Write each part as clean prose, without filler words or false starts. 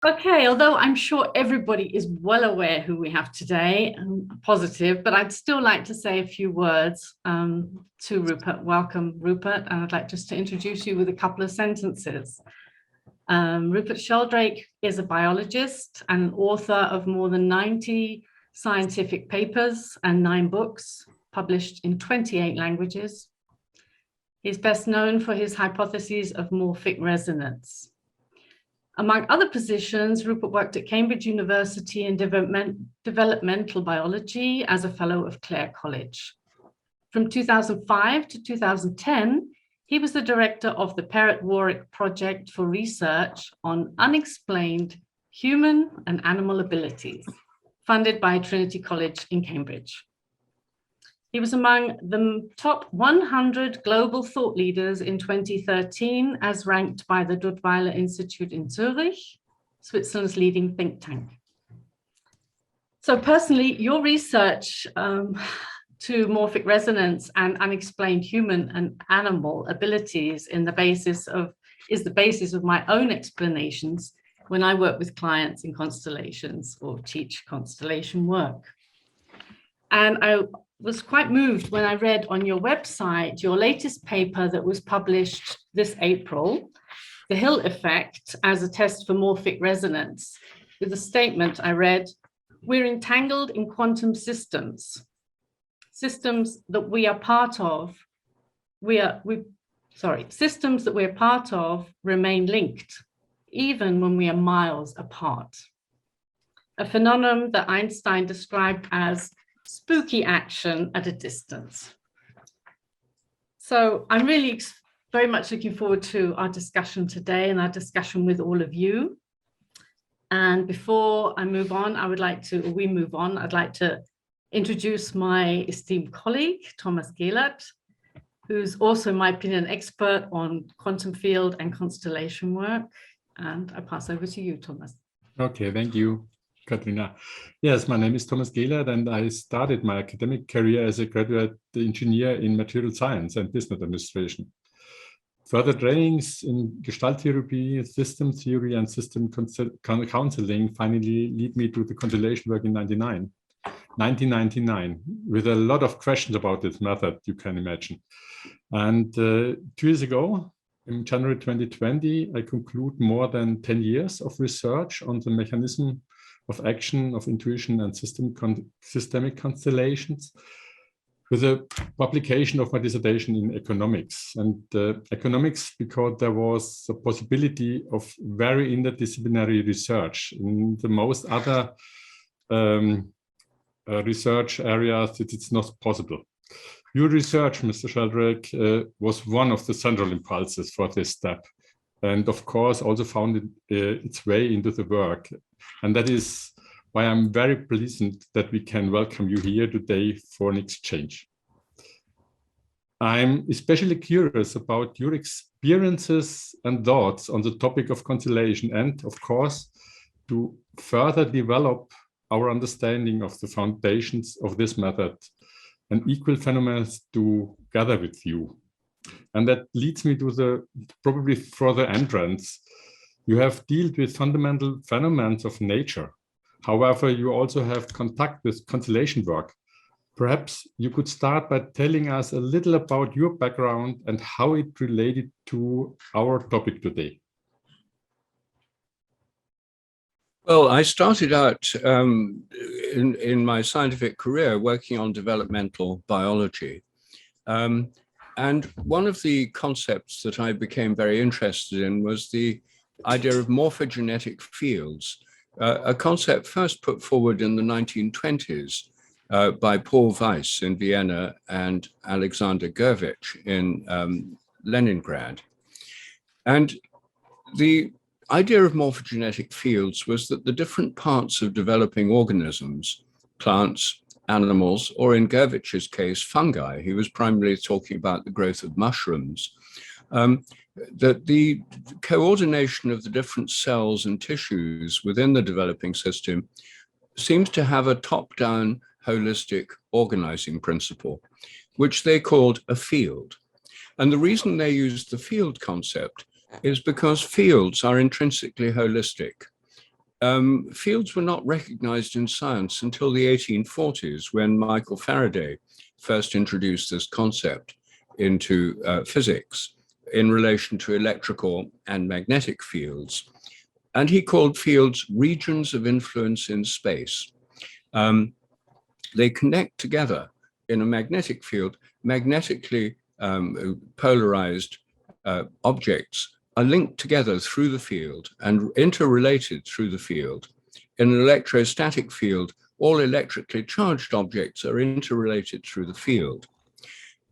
Okay, although I'm sure everybody is well aware who we have today, positive, but I'd still like to say a few words to Rupert. Welcome, Rupert, and I'd like just to introduce you with a couple of sentences. Rupert Sheldrake is a biologist and author of more than 90 scientific papers and 9 books published in 28 languages. He's best known for his hypotheses of morphic resonance. Among other positions, Rupert worked at Cambridge University in developmental biology as a fellow of Clare College. From 2005 to 2010, he was the director of the Perrott-Warwick Project for research on unexplained human and animal abilities, funded by Trinity College in Cambridge. He was among the top 100 global thought leaders in 2013, as ranked by the Duttweiler Institute in Zurich, Switzerland's leading think tank. So personally, your research to morphic resonance and unexplained human and animal abilities is the basis of my own explanations when I work with clients in constellations or teach constellation work. And I was quite moved when I read on your website your latest paper that was published this April, The Hill Effect as a Test for Morphic Resonance, with a statement I read, "We're entangled in quantum systems. Systems that we are part of, systems that we're part of remain linked, even when we are miles apart." A phenomenon that Einstein described as spooky action at a distance. So I'm really very much looking forward to our discussion today and our discussion with all of you. And before I move on, I'd like to introduce my esteemed colleague, Thomas Gehlert, who's also, in my opinion, an expert on quantum field and constellation work. And I pass over to you, Thomas. Okay, thank you, Katrina. Yes, my name is Thomas Gehlert, and I started my academic career as a graduate engineer in material science and business administration. Further trainings in Gestalt therapy, system theory, and system counseling finally lead me to the constellation work in 1999, with a lot of questions about this method, you can imagine. And 2 years ago, in January 2020, I conclude more than 10 years of research on the mechanism of action of intuition and systemic constellations with a publication of my dissertation in economics. And economics, because there was a possibility of very interdisciplinary research. In the most other research areas, it's not possible. Your research, Mr. Sheldrake, was one of the central impulses for this step. And of course, also found its way into the work. And that is why I'm very pleased that we can welcome you here today for an exchange. I'm especially curious about your experiences and thoughts on the topic of constellation and, of course, to further develop our understanding of the foundations of this method and equal phenomena to gather with you. And that leads me to the probably further entrance. You have dealt with fundamental phenomena of nature. However, you also have contact with constellation work. Perhaps you could start by telling us a little about your background and how it related to our topic today. Well, I started out in my scientific career working on developmental biology. And one of the concepts that I became very interested in was the idea of morphogenetic fields, a concept first put forward in the 1920s by Paul Weiss in Vienna and Alexander Gurvich in Leningrad. And the idea of morphogenetic fields was that the different parts of developing organisms, plants, animals, or in Gurvich's case, fungi, he was primarily talking about the growth of mushrooms, that the coordination of the different cells and tissues within the developing system seems to have a top-down holistic organizing principle, which they called a field. And the reason they used the field concept is because fields are intrinsically holistic. fields were not recognized in science until the 1840s, when Michael Faraday first introduced this concept into physics in relation to electrical and magnetic fields. And he called fields regions of influence in space. They connect together in a magnetic field. Magnetically polarized objects are linked together through the field and interrelated through the field. In an electrostatic field, all electrically charged objects are interrelated through the field.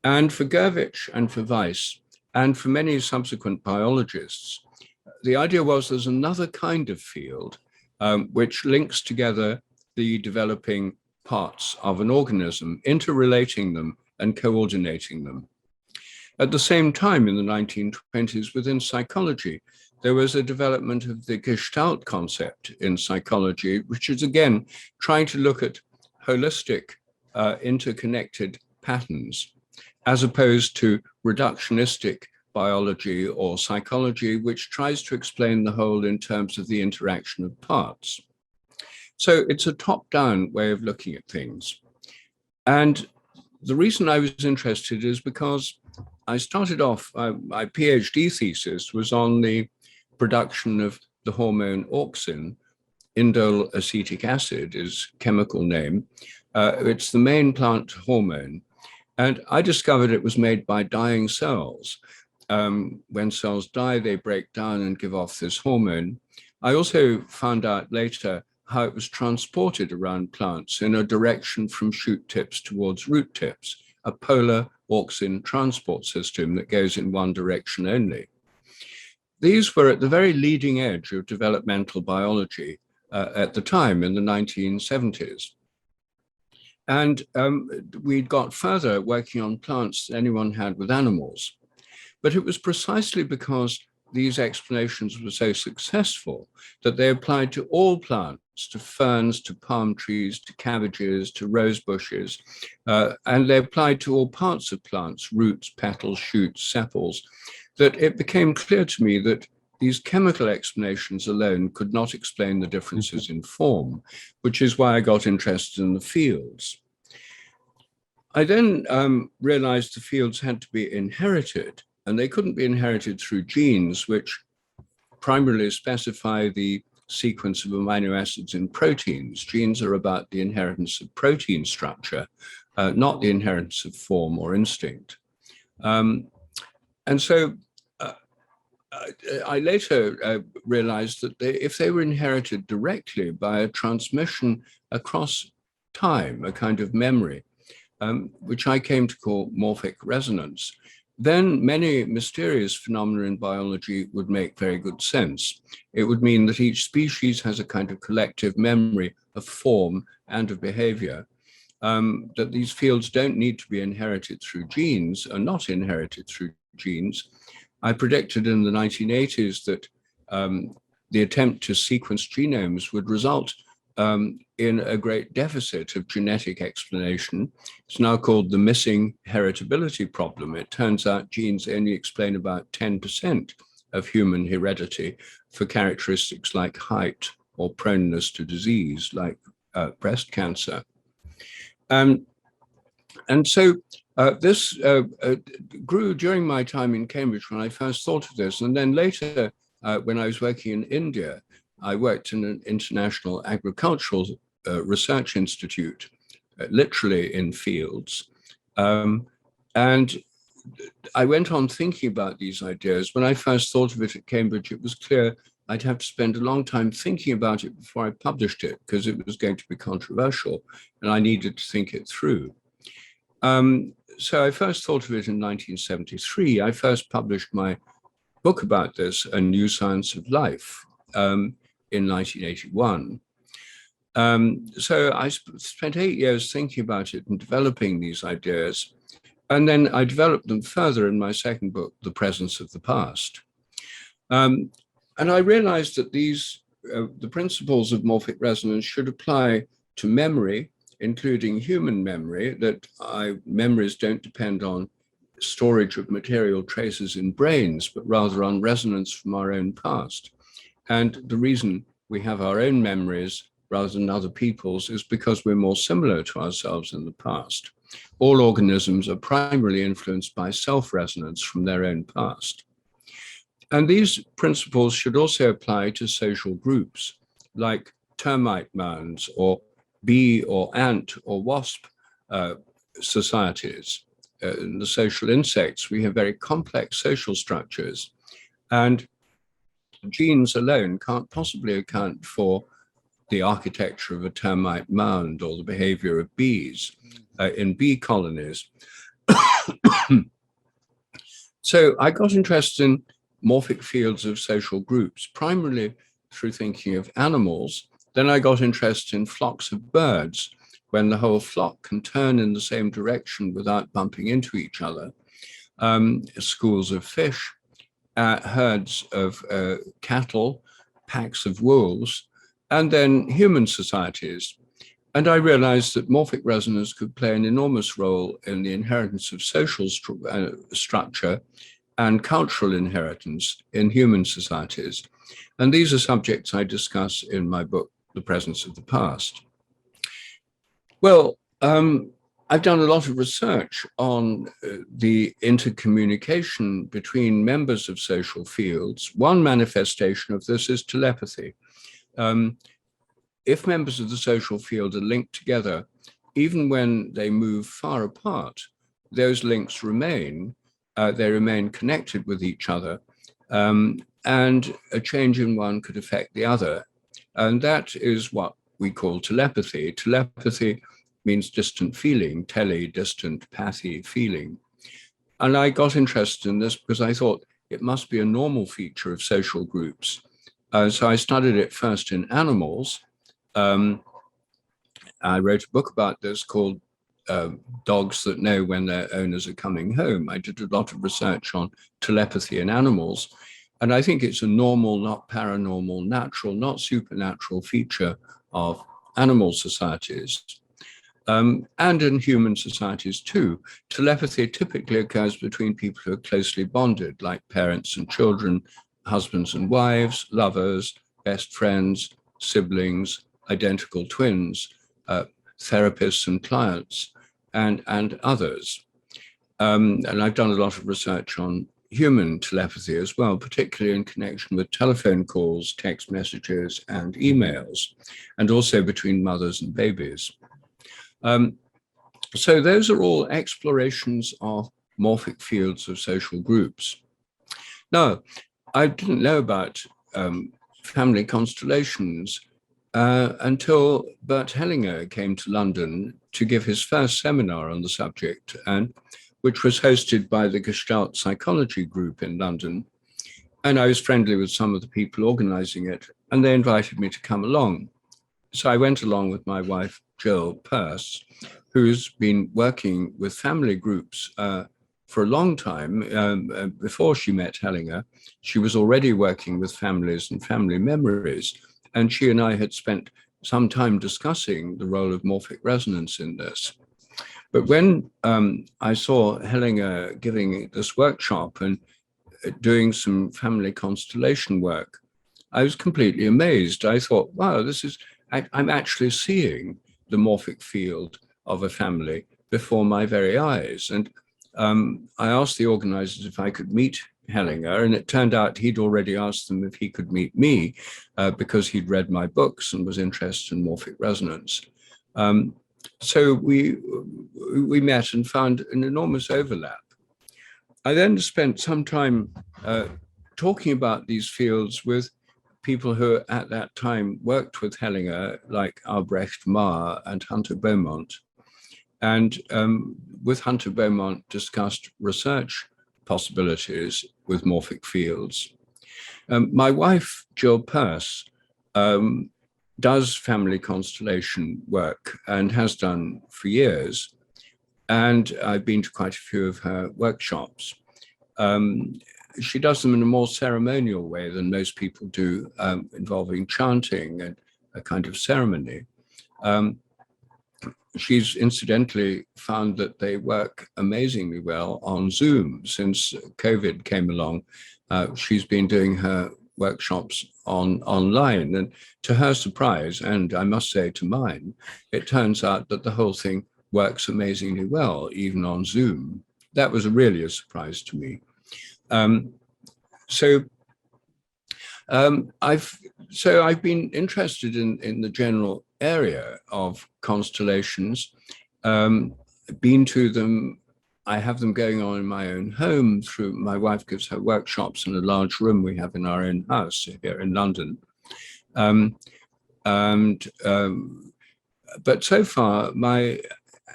And for Gervich and for Weiss, and for many subsequent biologists, the idea was there's another kind of field which links together the developing parts of an organism, interrelating them and coordinating them. At the same time, in the 1920s, within psychology, there was a development of the Gestalt concept in psychology, which is again trying to look at holistic, interconnected patterns, as opposed to reductionistic biology or psychology, which tries to explain the whole in terms of the interaction of parts. So it's a top-down way of looking at things. And the reason I was interested is because I started off, my PhD thesis was on the production of the hormone auxin. Indole acetic acid is chemical name. It's the main plant hormone. And I discovered it was made by dying cells. When cells die, they break down and give off this hormone. I also found out later how it was transported around plants in a direction from shoot tips towards root tips, a polar auxin transport system that goes in one direction only. These were at the very leading edge of developmental biology at the time in the 1970s. And we'd got further working on plants than anyone had with animals. But it was precisely because these explanations were so successful that they applied to all plants, to ferns, to palm trees, to cabbages, to rose bushes, and they applied to all parts of plants, roots, petals, shoots, sepals, that it became clear to me that these chemical explanations alone could not explain the differences in form, which is why I got interested in the fields. I then realized the fields had to be inherited, and they couldn't be inherited through genes, which primarily specify the sequence of amino acids in proteins. Genes are about the inheritance of protein structure, not the inheritance of form or instinct. And so I later realized that if they were inherited directly by a transmission across time, a kind of memory, which I came to call morphic resonance, then many mysterious phenomena in biology would make very good sense. It would mean that each species has a kind of collective memory of form and of behavior, that these fields don't need to be inherited through genes, are not inherited through genes. I predicted in the 1980s that the attempt to sequence genomes would result in a great deficit of genetic explanation. It's now called the missing heritability problem. It turns out genes only explain about 10% of human heredity for characteristics like height or proneness to disease, like breast cancer. And so this grew during my time in Cambridge when I first thought of this. And then later, when I was working in India, I worked in an international agricultural research institute, literally in fields. And I went on thinking about these ideas. When I first thought of it at Cambridge, it was clear I'd have to spend a long time thinking about it before I published it, because it was going to be controversial and I needed to think it through. So I first thought of it in 1973. I first published my book about this, A New Science of Life, in 1981. So I spent 8 years thinking about it and developing these ideas. And then I developed them further in my second book, The Presence of the Past. And I realized that these, the principles of morphic resonance should apply to memory, including human memory, that memories don't depend on storage of material traces in brains, but rather on resonance from our own past. And the reason we have our own memories rather than other people's is because we're more similar to ourselves in the past. All organisms are primarily influenced by self-resonance from their own past. And these principles should also apply to social groups like termite mounds or bee or ant or wasp societies. In the social insects, we have very complex social structures, and genes alone can't possibly account for the architecture of a termite mound or the behavior of bees in bee colonies. So I got interested in morphic fields of social groups, primarily through thinking of animals. Then I got interested in flocks of birds, when the whole flock can turn in the same direction without bumping into each other. Schools of fish, herds of cattle, packs of wolves, and then human societies. And I realized that morphic resonance could play an enormous role in the inheritance of social structure and cultural inheritance in human societies. And these are subjects I discuss in my book, The Presence of the Past. Well, I've done a lot of research on the intercommunication between members of social fields. One manifestation of this is telepathy. If members of the social field are linked together, even when they move far apart, those links remain. They remain connected with each other, and a change in one could affect the other. And that is what we call telepathy. Telepathy means distant feeling, tele, distant, pathy, feeling. And I got interested in this because I thought it must be a normal feature of social groups. So I studied it first in animals. I wrote a book about this called Dogs That Know When Their Owners Are Coming Home. I did a lot of research on telepathy in animals. And I think it's a normal, not paranormal, natural, not supernatural feature of animal societies. And in human societies too. Telepathy typically occurs between people who are closely bonded, like parents and children, husbands and wives, lovers, best friends, siblings, identical twins, therapists and clients, and others. And I've done a lot of research on human telepathy as well, particularly in connection with telephone calls, text messages, and emails, and also between mothers and babies. So those are all explorations of morphic fields of social groups. Now, I didn't know about family constellations until Bert Hellinger came to London to give his first seminar on the subject, and which was hosted by the Gestalt Psychology Group in London. And I was friendly with some of the people organizing it, and they invited me to come along. So I went along with my wife, Jill Peirce, who's been working with family groups for a long time. Before she met Hellinger, she was already working with families and family memories. And she and I had spent some time discussing the role of morphic resonance in this. But when I saw Hellinger giving this workshop and doing some family constellation work, I was completely amazed. I thought, wow, I'm actually seeing the morphic field of a family before my very eyes. And I asked the organizers if I could meet Hellinger, and it turned out he'd already asked them if he could meet me because he'd read my books and was interested in morphic resonance. So we met and found an enormous overlap. I then spent some time talking about these fields with people who at that time worked with Hellinger, like Albrecht Marr and Hunter Beaumont. And with Hunter Beaumont discussed research possibilities with morphic fields. My wife, Jill Peirce, does family constellation work and has done for years. And I've been to quite a few of her workshops. She does them in a more ceremonial way than most people do, involving chanting and a kind of ceremony. She's incidentally found that they work amazingly well on Zoom. Since COVID came along, she's been doing her workshops online. And to her surprise, and I must say to mine, it turns out that the whole thing works amazingly well, even on Zoom. That was really a surprise to me. I've been interested in the general area of constellations, been to them. I have them going on in my own home through my wife gives her workshops in a large room we have in our own house here in London. But so far, my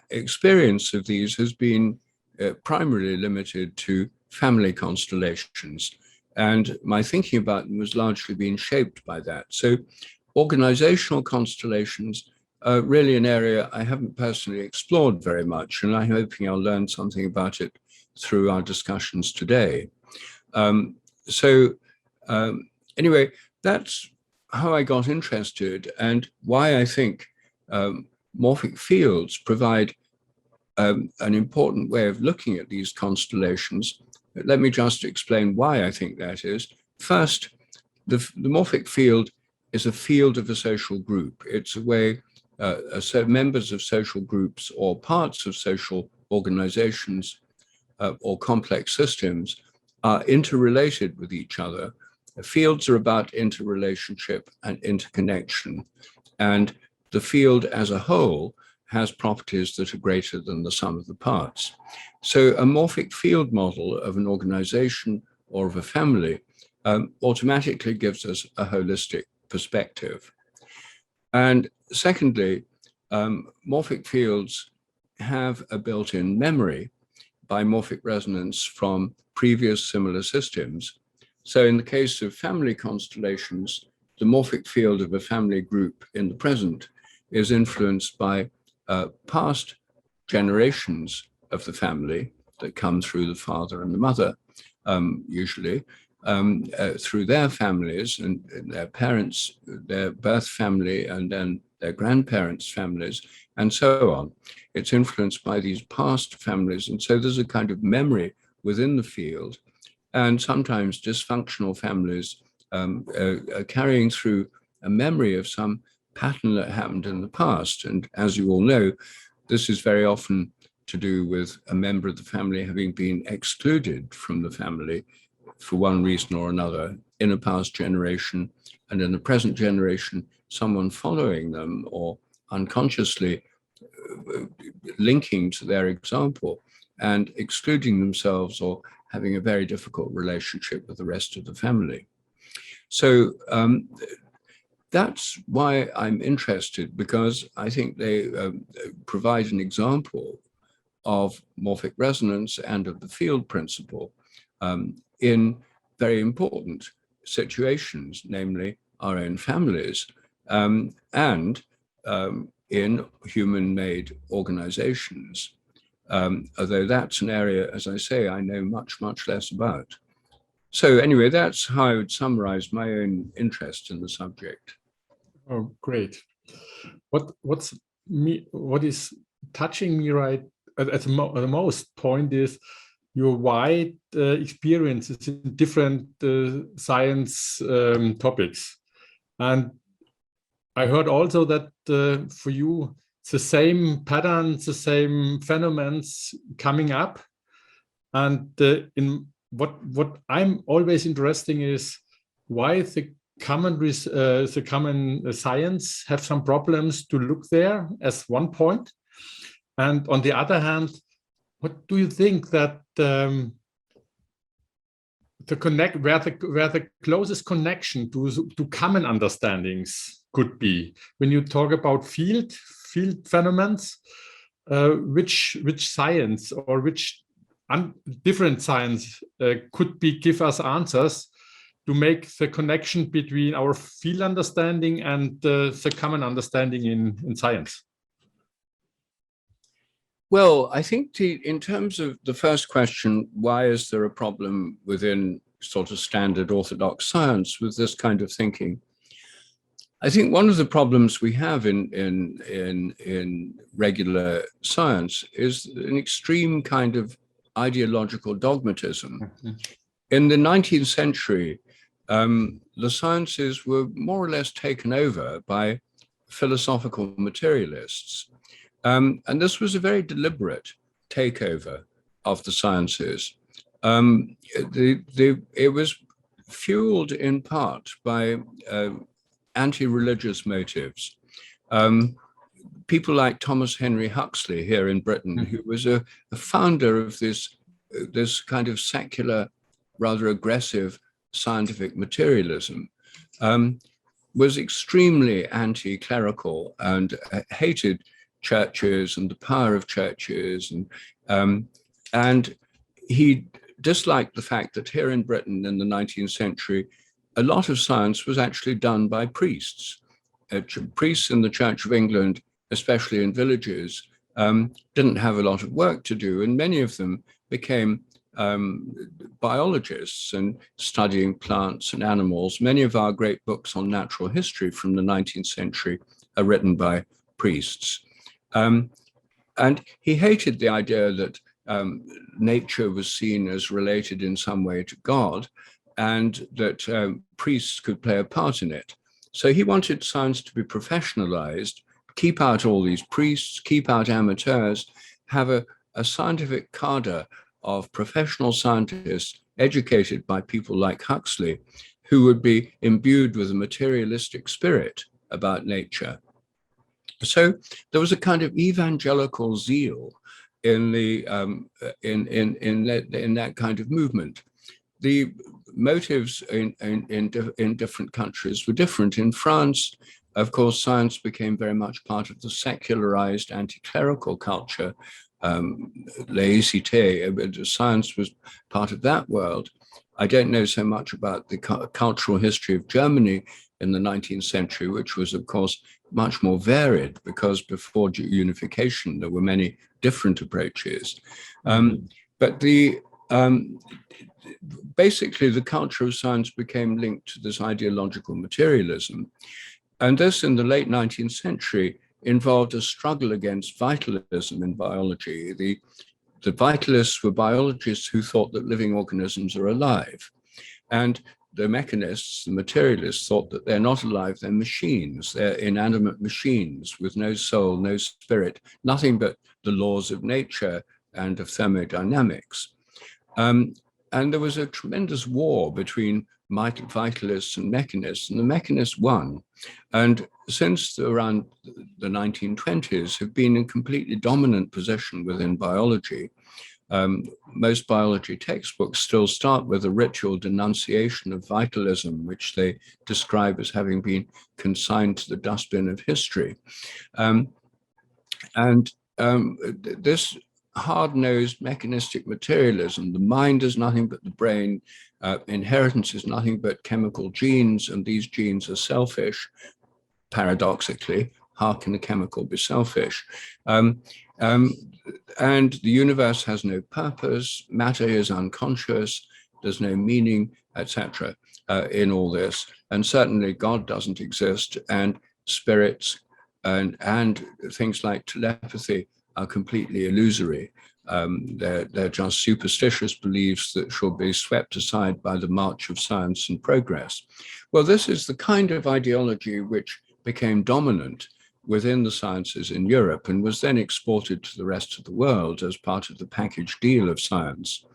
experience of these has been primarily limited to family constellations. And my thinking about them was largely being shaped by that. So organizational constellations are really an area I haven't personally explored very much, and I'm hoping I'll learn something about it through our discussions today. Anyway, that's how I got interested and why I think morphic fields provide an important way of looking at these constellations. Let me just explain why I think that is. First, the morphic field is a field of a social group. It's a way members of social groups or parts of social organizations or complex systems are interrelated with each other. Fields are about interrelationship and interconnection. And the field as a whole has properties that are greater than the sum of the parts. So a morphic field model of an organization or of a family automatically gives us a holistic perspective. And secondly, morphic fields have a built-in memory by morphic resonance from previous similar systems. So in the case of family constellations, the morphic field of a family group in the present is influenced by past generations of the family that come through the father and the mother, usually, through their families and their parents, their birth family, and then their grandparents' families, and so on. It's influenced by these past families. And so there's a kind of memory within the field. And sometimes dysfunctional families are carrying through a memory of some pattern that happened in the past. And as you all know, this is very often to do with a member of the family having been excluded from the family for one reason or another in a past generation, and in the present generation, someone following them or unconsciously linking to their example and excluding themselves or having a very difficult relationship with the rest of the family. So that's why I'm interested, because I think they provide an example of morphic resonance and of the field principle in very important situations, namely our own families and in human-made organizations. Although that's an area, as I say, I know much, much less about. So anyway, that's how I would summarize my own interest in the subject. Oh, great. What is touching me right at the most point is your wide experiences in different science topics. And I heard also that for you, the same patterns, the same phenomena coming up. And in what I'm always interested in is why the common science have some problems to look there as one point. And on the other hand, what do you think that where the closest connection to common understandings could be when you talk about field phenomena? Which science or which different science could give us answers to make the connection between our field understanding and the common understanding in science? Well, I think in terms of the first question, why is there a problem within sort of standard orthodox science with this kind of thinking? I think one of the problems we have in regular science is an extreme kind of ideological dogmatism. In the 19th century, the sciences were more or less taken over by philosophical materialists. And this was a very deliberate takeover of the sciences. It was fueled in part by anti-religious motives. People like Thomas Henry Huxley here in Britain, who was a founder of this kind of secular, rather aggressive scientific materialism, was extremely anti-clerical and hated churches and the power of churches, and he disliked the fact that here in Britain in the 19th century, a lot of science was actually done by priests. Priests in the Church of England, especially in villages, didn't have a lot of work to do, and many of them became biologists and studying plants and animals. Many of our great books on natural history from the 19th century are written by priests. And he hated the idea that nature was seen as related in some way to God, and that priests could play a part in it. So he wanted science to be professionalized, keep out all these priests, keep out amateurs, have a scientific cadre of professional scientists educated by people like Huxley, who would be imbued with a materialistic spirit about nature. So there was a kind of evangelical zeal in that kind of movement. The motives in different countries were different. In France, of course, science became very much part of the secularized anti-clerical culture. Laïcité, science was part of that world. I don't know so much about the cultural history of Germany in the 19th century, which was, of course, much more varied, because before unification, there were many different approaches. But basically, the culture of science became linked to this ideological materialism. And this, in the late 19th century, involved a struggle against vitalism in biology. The vitalists were biologists who thought that living organisms are alive. And the mechanists, the materialists, thought that they're not alive, they're machines, they're inanimate machines with no soul, no spirit, nothing but the laws of nature and of thermodynamics. And there was a tremendous war between vitalists and mechanists, and the mechanists won. And since around the 1920s, have been in completely dominant position within biology. Most biology textbooks still start with a ritual denunciation of vitalism, which they describe as having been consigned to the dustbin of history. This hard-nosed mechanistic materialism, the mind is nothing but the brain, inheritance is nothing but chemical genes, and these genes are selfish, paradoxically. How can a chemical be selfish? And the universe has no purpose, matter is unconscious, there's no meaning, etc. In all this. And certainly God doesn't exist, and spirits and things like telepathy are completely illusory. They're just superstitious beliefs that shall be swept aside by the march of science and progress. Well, this is the kind of ideology which became dominant within the sciences in Europe and was then exported to the rest of the world as part of the package deal of science.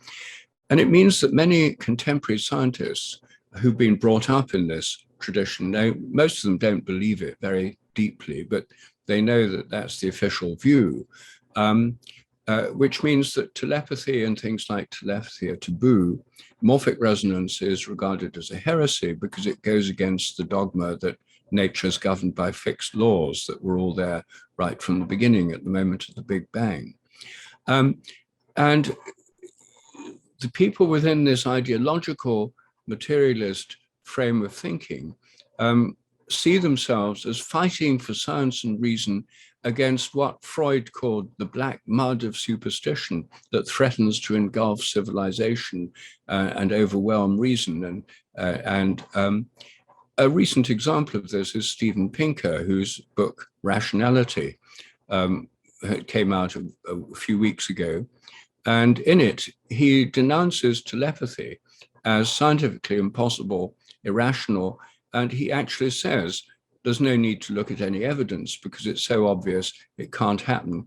And it means that many contemporary scientists who've been brought up in this tradition, most of them don't believe it very deeply, but they know that that's the official view, which means that telepathy and things like telepathy are taboo. Morphic resonance is regarded as a heresy because it goes against the dogma that nature is governed by fixed laws that were all there right from the beginning at the moment of the Big Bang. And the people within this ideological materialist frame of thinking see themselves as fighting for science and reason against what Freud called the black mud of superstition that threatens to engulf civilization and overwhelm reason. And a recent example of this is Steven Pinker, whose book Rationality came out a few weeks ago. And in it, he denounces telepathy as scientifically impossible irrational. And he actually says, there's no need to look at any evidence because it's so obvious it can't happen.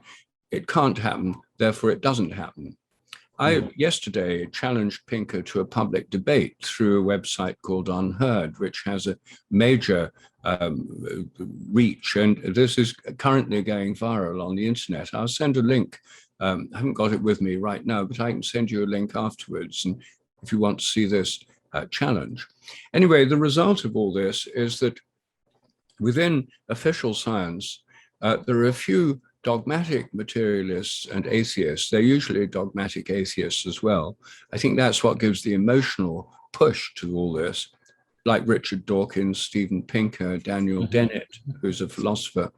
It can't happen, therefore it doesn't happen. I yesterday challenged Pinker to a public debate through a website called Unheard, which has a major reach, and this is currently going viral on the internet. I'll send a link. I haven't got it with me right now, but I can send you a link afterwards, and if you want to see this challenge. Anyway, the result of all this is that within official science, there are a few dogmatic materialists and atheists. They're usually dogmatic atheists as well. I think that's what gives the emotional push to all this, like Richard Dawkins, Steven Pinker, Daniel Dennett, who's a philosopher,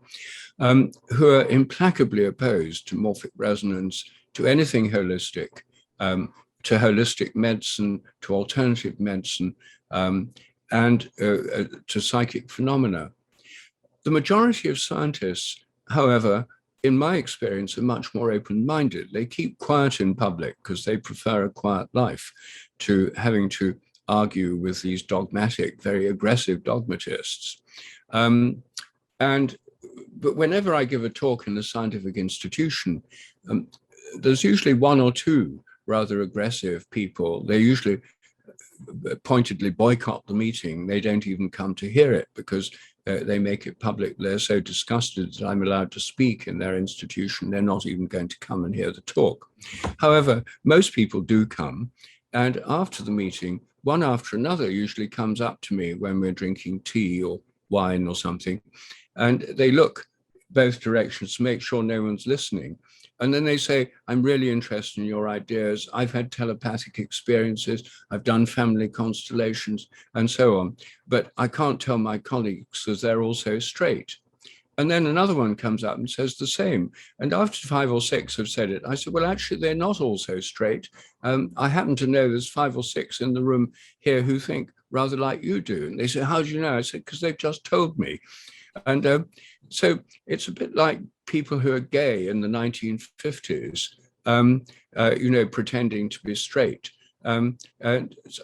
who are implacably opposed to morphic resonance, to anything holistic, to holistic medicine, to alternative medicine, and to psychic phenomena. The majority of scientists, however, in my experience, are much more open-minded. They keep quiet in public because they prefer a quiet life to having to argue with these dogmatic, very aggressive dogmatists. But whenever I give a talk in a scientific institution, there's usually one or two rather aggressive people. They usually pointedly boycott the meeting. They don't even come to hear it because they make it public. They're so disgusted that I'm allowed to speak in their institution. They're not even going to come and hear the talk. However, most people do come. And after the meeting, one after another usually comes up to me when we're drinking tea or wine or something. And they look both directions to make sure no one's listening. And then they say, I'm really interested in your ideas. I've had telepathic experiences. I've done family constellations and so on. But I can't tell my colleagues because they're all so straight. And then another one comes up and says the same. And after 5 or 6 have said it, I said, well, actually, they're not all so straight. I happen to know there's 5 or 6 in the room here who think rather like you do. And they say, how do you know? I said, because they've just told me. And so it's a bit like people who are gay in the 1950s, pretending to be straight. And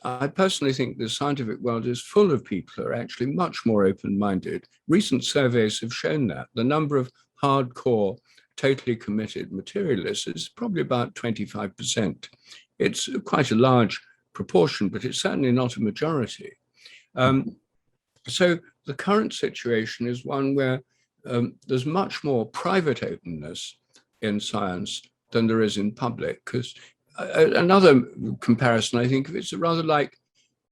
I personally think the scientific world is full of people who are actually much more open-minded. Recent surveys have shown that. The number of hardcore, totally committed materialists is probably about 25%. It's quite a large proportion, but it's certainly not a majority. So the current situation is one where there's much more private openness in science than there is in public, because another comparison, I think, it's rather like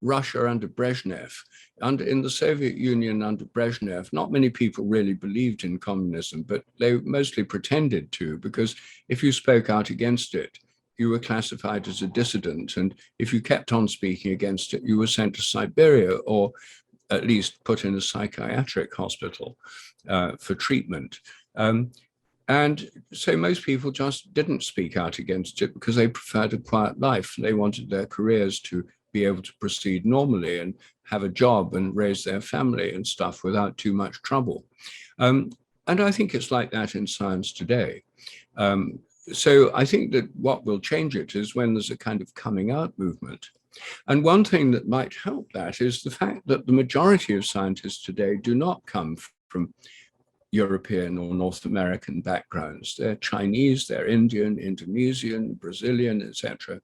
Russia under Brezhnev. In the Soviet Union under Brezhnev, not many people really believed in communism, but they mostly pretended to, because if you spoke out against it, you were classified as a dissident. And if you kept on speaking against it, you were sent to Siberia or at least put in a psychiatric hospital for treatment. And so most people just didn't speak out against it because they preferred a quiet life. They wanted their careers to be able to proceed normally and have a job and raise their family and stuff without too much trouble. And I think it's like that in science today. So I think that what will change it is when there's a kind of coming out movement. And one thing that might help that is the fact that the majority of scientists today do not come from European or North American backgrounds. They're Chinese, they're Indian, Indonesian, Brazilian, etc.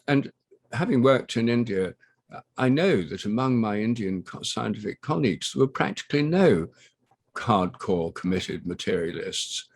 And having worked in India, I know that among my Indian scientific colleagues, there were practically no hardcore committed materialists.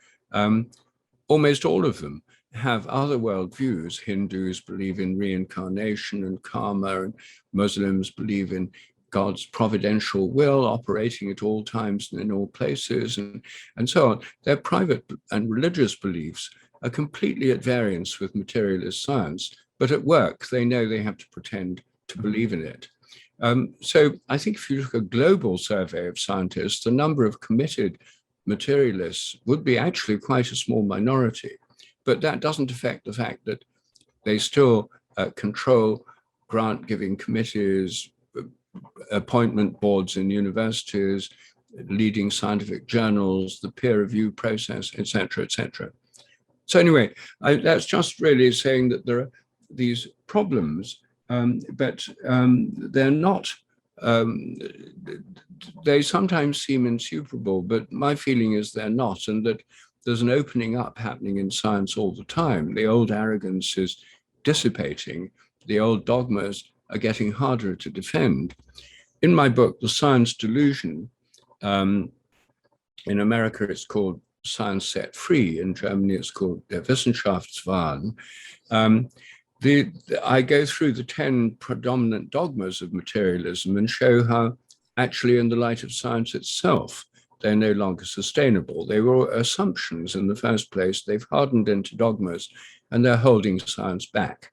Almost all of them have other worldviews. Hindus believe in reincarnation and karma, and Muslims believe in God's providential will operating at all times and in all places, and so on. Their private and religious beliefs are completely at variance with materialist science, but at work, they know they have to pretend to believe in it. So I think if you look at a global survey of scientists, the number of committed materialists would be actually quite a small minority, but that doesn't affect the fact that they still control grant-giving committees, appointment boards in universities, leading scientific journals, the peer review process, etc., etc. So anyway, that's just really saying that there are these problems, but they're not they sometimes seem insuperable, but my feeling is they're not, and that there's an opening up happening in science all the time. The old arrogance is dissipating. The old dogmas are getting harder to defend. In my book, The Science Delusion, in America, it's called Science Set Free. In Germany, it's called Der Wissenschaftswahn. I go through the 10 predominant dogmas of materialism and show how actually in the light of science itself, they're no longer sustainable. They were assumptions in the first place. They've hardened into dogmas and they're holding science back.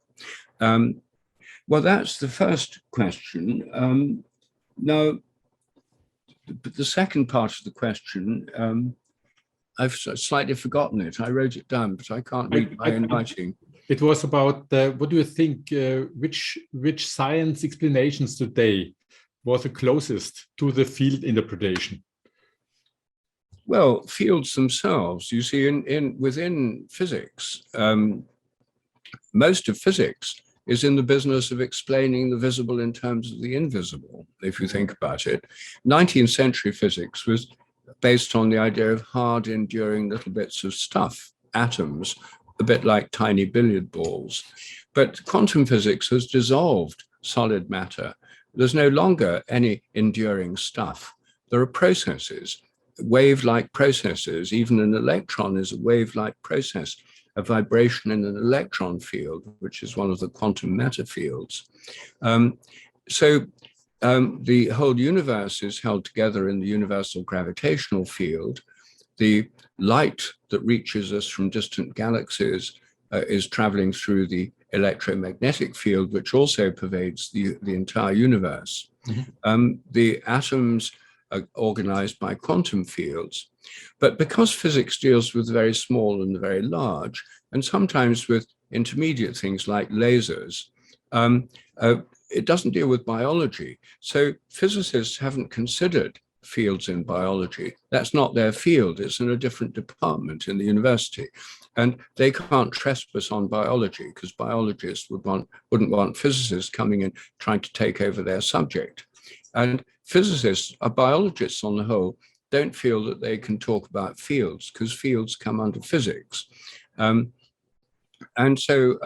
Well, that's the first question. Now, the second part of the question, I've slightly forgotten it. I wrote it down, but I can't read my own writing. It was about what do you think? Which science explanations today was the closest to the field interpretation? Well, fields themselves. You see, within physics, most of physics is in the business of explaining the visible in terms of the invisible, if you think about it. 19th century physics was based on the idea of hard, enduring little bits of stuff, atoms, a bit like tiny billiard balls. But quantum physics has dissolved solid matter. There's no longer any enduring stuff. There are processes, wave-like processes. Even an electron is a wave-like process, a vibration in an electron field, which is one of the quantum matter fields. The whole universe is held together in the universal gravitational field. The light that reaches us from distant galaxies is traveling through the electromagnetic field, which also pervades the entire universe. Mm-hmm. The atoms are organized by quantum fields. But because physics deals with the very small and the very large, and sometimes with intermediate things like lasers, it doesn't deal with biology. So physicists haven't considered fields in biology. That's not their field. It's in a different department in the university. And they can't trespass on biology because biologists wouldn't want physicists coming in trying to take over their subject. And physicists, biologists on the whole, don't feel that they can talk about fields because fields come under physics. And so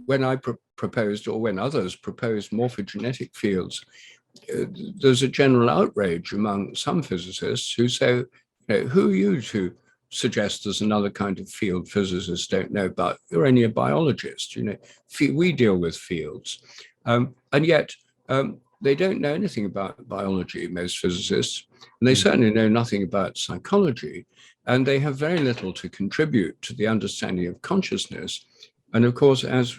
when I proposed, or when others proposed morphogenetic fields, there's a general outrage among some physicists who say, who are you to suggest there's another kind of field physicists don't know about? You're only a biologist, we deal with fields. And yet they don't know anything about biology, most physicists, and they certainly know nothing about psychology, and they have very little to contribute to the understanding of consciousness. And of course, as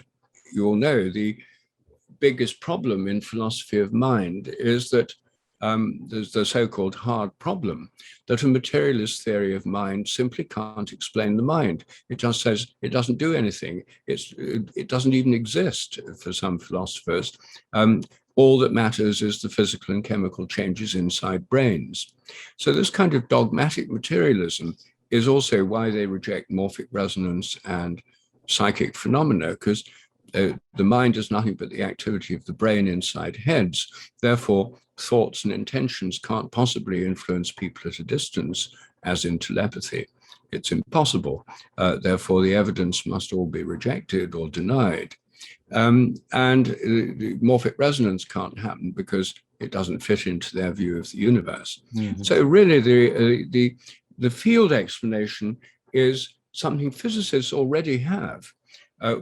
you all know, the biggest problem in philosophy of mind is that there's the so-called hard problem, that a materialist theory of mind simply can't explain the mind. It just says it doesn't do anything. It doesn't even exist for some philosophers. All that matters is the physical and chemical changes inside brains. So this kind of dogmatic materialism is also why they reject morphic resonance and psychic phenomena, because the mind is nothing but the activity of the brain inside heads. Therefore, thoughts and intentions can't possibly influence people at a distance, as in telepathy. It's impossible. Therefore, the evidence must all be rejected or denied. And the morphic resonance can't happen because it doesn't fit into their view of the universe. Mm-hmm. So really, the field explanation is something physicists already have.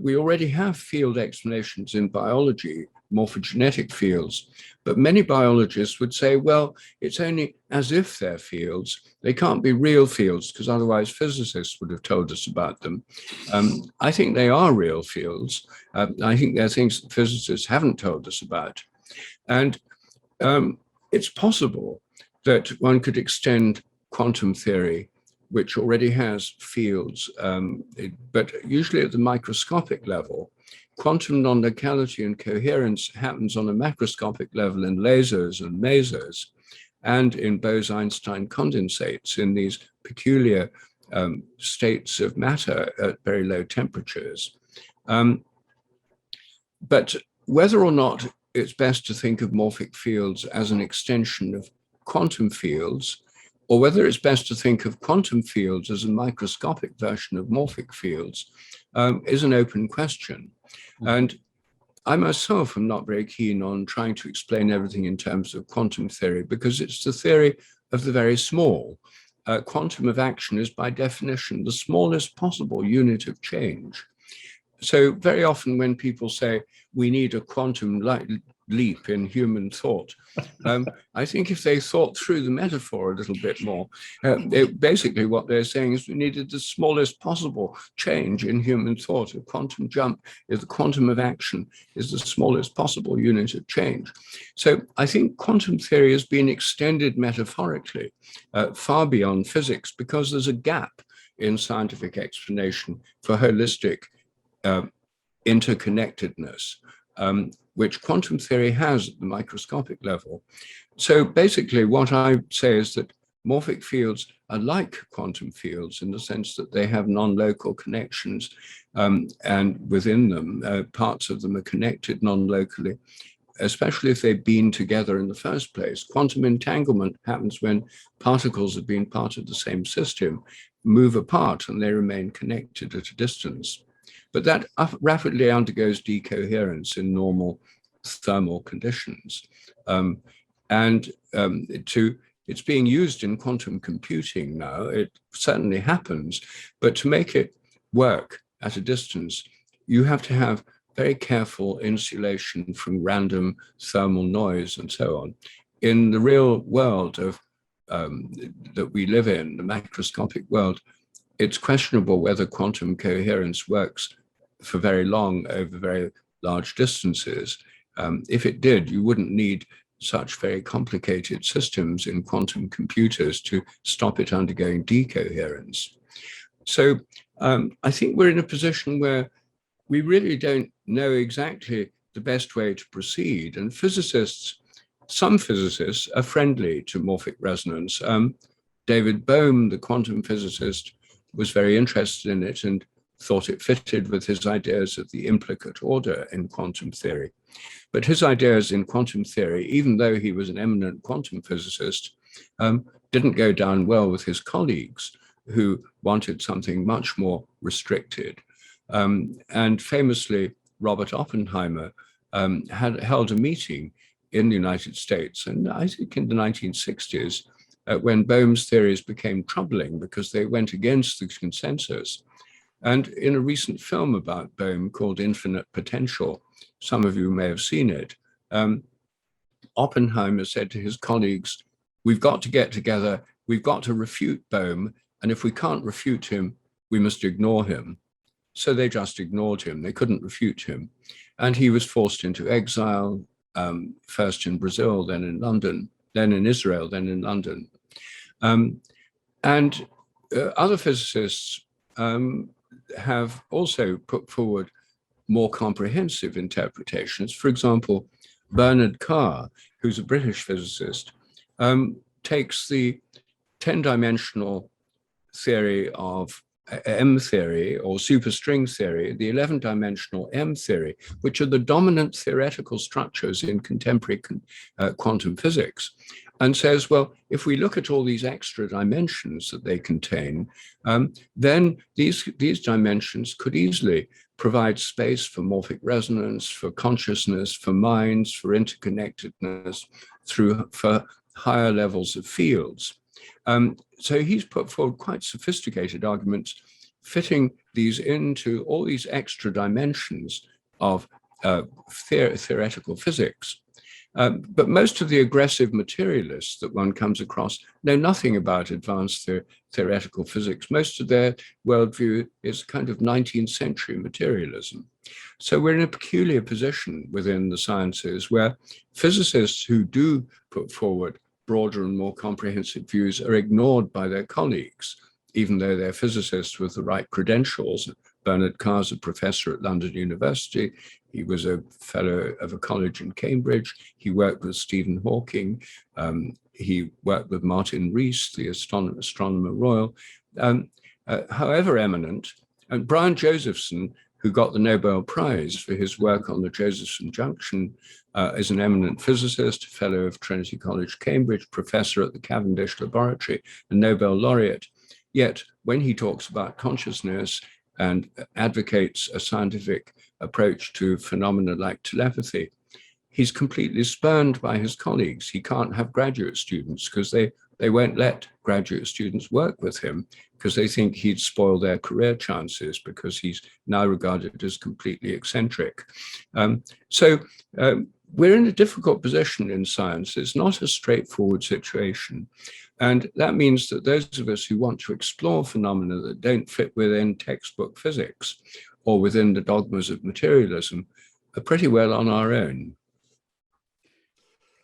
We already have field explanations in biology, morphogenetic fields, but many biologists would say, well, it's only as if they're fields. They can't be real fields because otherwise physicists would have told us about them. I think they are real fields. I think there are things that physicists haven't told us about. And it's possible that one could extend quantum theory, which already has fields, but usually at the microscopic level. Quantum non-locality and coherence happens on a macroscopic level in lasers and masers, and in Bose-Einstein condensates in these peculiar states of matter at very low temperatures. But whether or not it's best to think of morphic fields as an extension of quantum fields, or whether it's best to think of quantum fields as a microscopic version of morphic fields, is an open question. And I myself am not very keen on trying to explain everything in terms of quantum theory, because it's the theory of the very small. Quantum of action is by definition the smallest possible unit of change. So very often when people say we need a quantum leap in human thought, I think if they thought through the metaphor a little bit more, basically what they're saying is we needed the smallest possible change in human thought. A quantum jump is the quantum of action, is the smallest possible unit of change. So I think quantum theory has been extended metaphorically far beyond physics, because there's a gap in scientific explanation for holistic interconnectedness, which quantum theory has at the microscopic level. So basically what I say is that morphic fields are like quantum fields in the sense that they have non-local connections, and within them, parts of them are connected non-locally, especially if they've been together in the first place. Quantum entanglement happens when particles have been part of the same system, move apart, and they remain connected at a distance. But that rapidly undergoes decoherence in normal thermal conditions. It's being used in quantum computing now. It certainly happens, but to make it work at a distance, you have to have very careful insulation from random thermal noise and so on. In the real world that we live in, the macroscopic world, it's questionable whether quantum coherence works for very long over very large distances. If it did, you wouldn't need such very complicated systems in quantum computers to stop it undergoing decoherence. So I think we're in a position where we really don't know exactly the best way to proceed. And some physicists are friendly to morphic resonance. David Bohm, the quantum physicist, was very interested in it and thought it fitted with his ideas of the implicate order in quantum theory. But his ideas in quantum theory, even though he was an eminent quantum physicist, didn't go down well with his colleagues, who wanted something much more restricted. And famously, Robert Oppenheimer had held a meeting in the United States, and I think in the 1960s, when Bohm's theories became troubling because they went against the consensus. And in a recent film about Bohm called Infinite Potential, some of you may have seen it, Oppenheimer said to his colleagues, we've got to get together, we've got to refute Bohm, and if we can't refute him, we must ignore him. So they just ignored him, they couldn't refute him. And he was forced into exile, first in Brazil, then in London, then in Israel, then in London. And other physicists have also put forward more comprehensive interpretations. For example, Bernard Carr, who's a British physicist, takes the 10-dimensional theory of M theory or superstring theory, the 11-dimensional M theory, which are the dominant theoretical structures in contemporary quantum physics, and says, well, if we look at all these extra dimensions that they contain, then these dimensions could easily provide space for morphic resonance, for consciousness, for minds, for interconnectedness, for higher levels of fields. So he's put forward quite sophisticated arguments fitting these into all these extra dimensions of theoretical physics. But most of the aggressive materialists that one comes across know nothing about advanced theoretical physics. Most of their worldview is kind of 19th century materialism. So we're in a peculiar position within the sciences where physicists who do put forward broader and more comprehensive views are ignored by their colleagues, even though they're physicists with the right credentials. Bernard Carr's a professor at London University. He was a fellow of a college in Cambridge. He worked with Stephen Hawking. He worked with Martin Rees, the astronomer royal. However eminent, and Brian Josephson who got the Nobel Prize for his work on the Josephson junction, is an eminent physicist, fellow of Trinity College, Cambridge, professor at the Cavendish Laboratory, and Nobel laureate. Yet when he talks about consciousness and advocates a scientific approach to phenomena like telepathy, he's completely spurned by his colleagues. He can't have graduate students because they won't let graduate students work with him because they think he'd spoil their career chances because he's now regarded as completely eccentric. We're in a difficult position in science. It's not a straightforward situation. And that means that those of us who want to explore phenomena that don't fit within textbook physics or within the dogmas of materialism are pretty well on our own.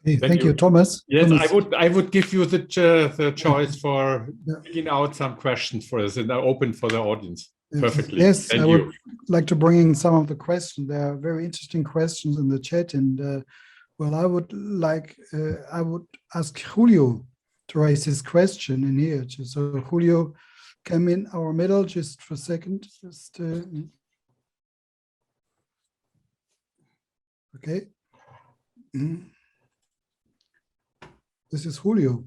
Hey, thank you, Thomas. Yes, Thomas. I would give you the choice for picking out some questions for us and open for the audience. Perfectly. Yes, Thank I you. would like to bring in some of the questions. There are very interesting questions in the chat, and well, I would ask Julio to raise his question in here. So Julio, come in our middle just for a second. Okay. This is Julio.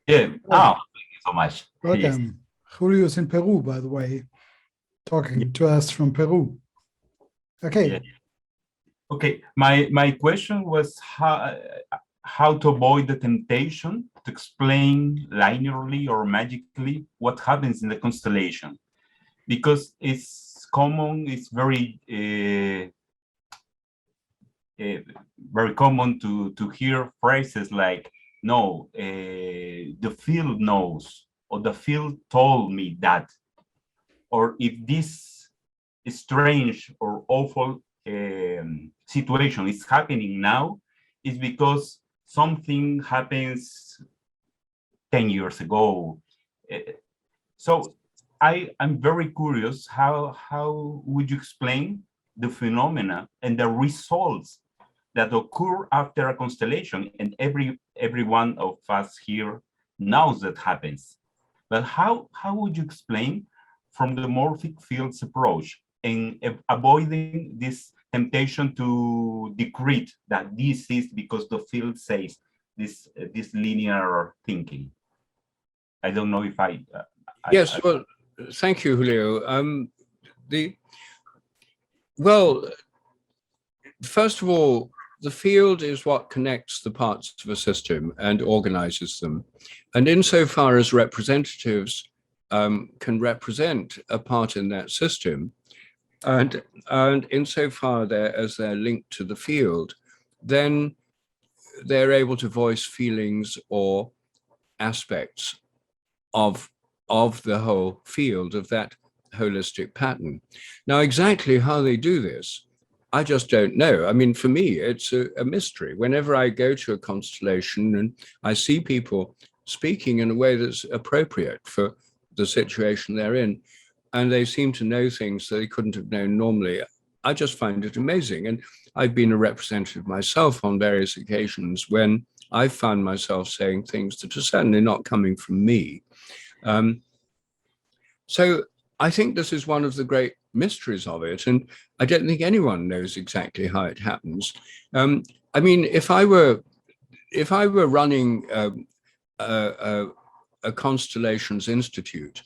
Yeah. Oh, thank you so much. Welcome. Yes. Julio is in Peru, by the way, talking to us from Peru. Okay. Yeah. Okay. My question was how to avoid the temptation to explain linearly or magically what happens in the constellation, because it's common. It's very very common to hear phrases like, no, the field knows, or the field told me that, or if this strange or awful situation is happening now, is because something happens 10 years ago. So I'm very curious, how would you explain the phenomena and the results that occur after a constellation? And every one of us here knows that happens. But how would you explain from the morphic fields approach and avoiding this temptation to decrete that this is because the field says this linear thinking? I don't know if Yes, well, thank you, Julio. Well, first of all, the field is what connects the parts of a system and organizes them. And insofar as representatives can represent a part in that system, and insofar as they're linked to the field, then they're able to voice feelings or aspects of the whole field, of that holistic pattern. Now, exactly how they do this, I just don't know. I mean, for me, it's a mystery. Whenever I go to a constellation and I see people speaking in a way that's appropriate for the situation they're in, and they seem to know things that they couldn't have known normally, I just find it amazing. And I've been a representative myself on various occasions when I've found myself saying things that are certainly not coming from me. So I think this is one of the great mysteries of it, and I don't think anyone knows exactly how it happens. I mean, if I were running a constellations institute,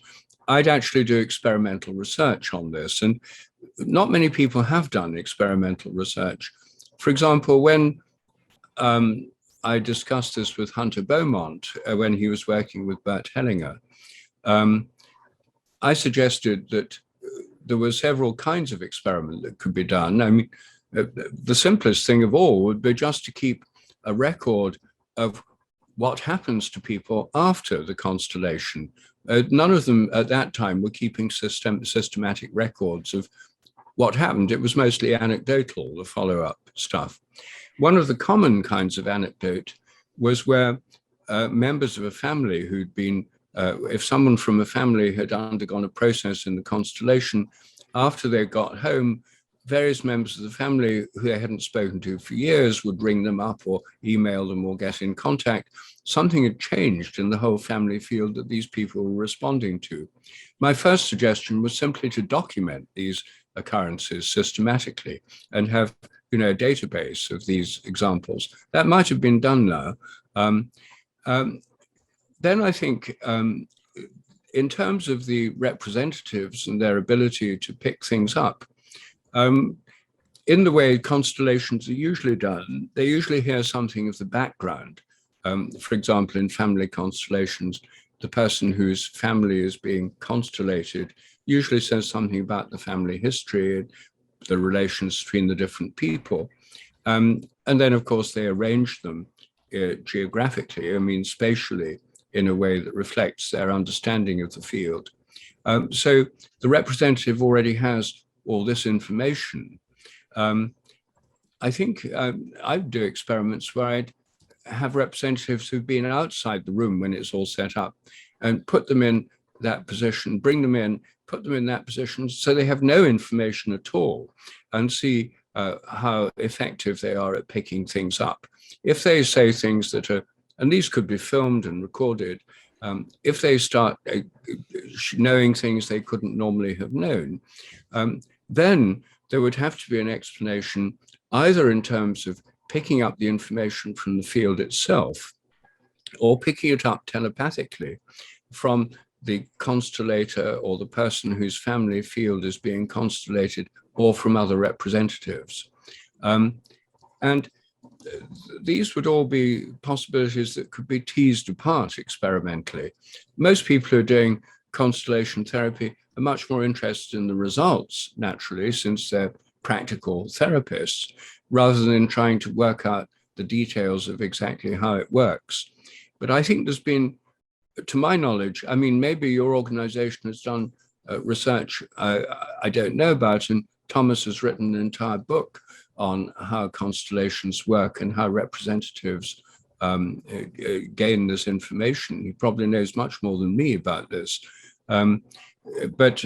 I'd actually do experimental research on this, and not many people have done experimental research. For example, when I discussed this with Hunter Beaumont when he was working with Bert Hellinger, I suggested that there were several kinds of experiment that could be done. I mean, the simplest thing of all would be just to keep a record of what happens to people after the constellation. None of them at that time were keeping systematic records of what happened. It was mostly anecdotal, the follow-up stuff. One of the common kinds of anecdote was where members of a family who'd been if someone from a family had undergone a process in the constellation, after they got home, various members of the family who they hadn't spoken to for years would ring them up or email them or get in contact. Something had changed in the whole family field that these people were responding to. My first suggestion was simply to document these occurrences systematically and have, a database of these examples. That might have been done now. Then I think in terms of the representatives and their ability to pick things up, in the way constellations are usually done, they usually hear something of the background. For example, in family constellations, the person whose family is being constellated usually says something about the family history, the relations between the different people. And then, of course, they arrange them geographically, spatially, in a way that reflects their understanding of the field. So the representative already has all this information. I think I'd do experiments where I'd have representatives who've been outside the room when it's all set up and put them in that position, bring them in, put them in that position so they have no information at all, and see how effective they are at picking things up. If they say things that are, and these could be filmed and recorded, if they start knowing things they couldn't normally have known, then there would have to be an explanation either in terms of picking up the information from the field itself or picking it up telepathically from the constellator or the person whose family field is being constellated or from other representatives. And these would all be possibilities that could be teased apart experimentally. Most people who are doing constellation therapy are much more interested in the results, naturally, since they're practical therapists, rather than trying to work out the details of exactly how it works. But I think there's been, to my knowledge, maybe your organization has done research I don't know about, and Thomas has written an entire book on how constellations work and how representatives gain this information. He probably knows much more than me about this. But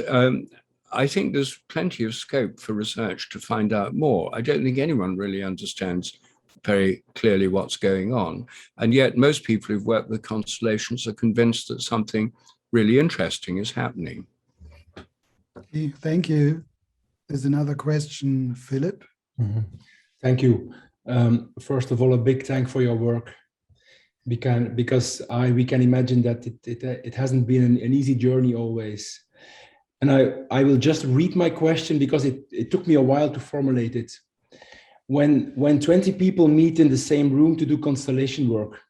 I think there's plenty of scope for research to find out more. I don't think anyone really understands very clearly what's going on. And yet most people who've worked with constellations are convinced that something really interesting is happening. Okay, thank you. There's another question, Philip. Mm-hmm. Thank you. First of all, a big thank for your work. We can imagine that it hasn't been an easy journey always. And I will just read my question because it took me a while to formulate it. When 20 people meet in the same room to do constellation work,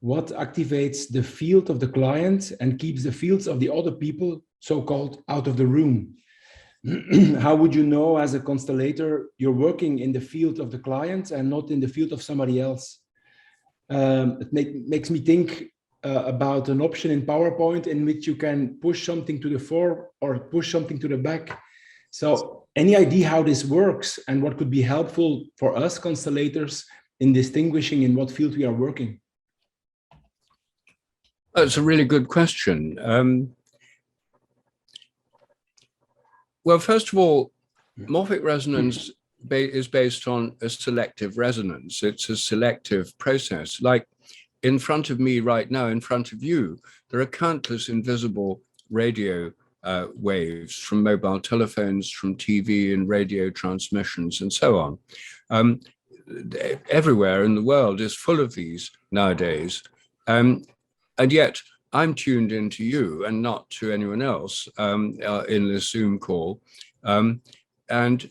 what activates the field of the client and keeps the fields of the other people, so-called, out of the room? How would you know as a constellator you're working in the field of the client and not in the field of somebody else? It makes me think about an option in PowerPoint in which you can push something to the fore or push something to the back. So any idea how this works and what could be helpful for us constellators in distinguishing in what field we are working? That's a really good question. Well, first of all, morphic resonance is based on a selective resonance. It's a selective process. Like in front of me right now, in front of you, there are countless invisible radio waves from mobile telephones, from TV and radio transmissions, and so on. Everywhere in the world is full of these nowadays. And yet I'm tuned into you and not to anyone else in this Zoom call. And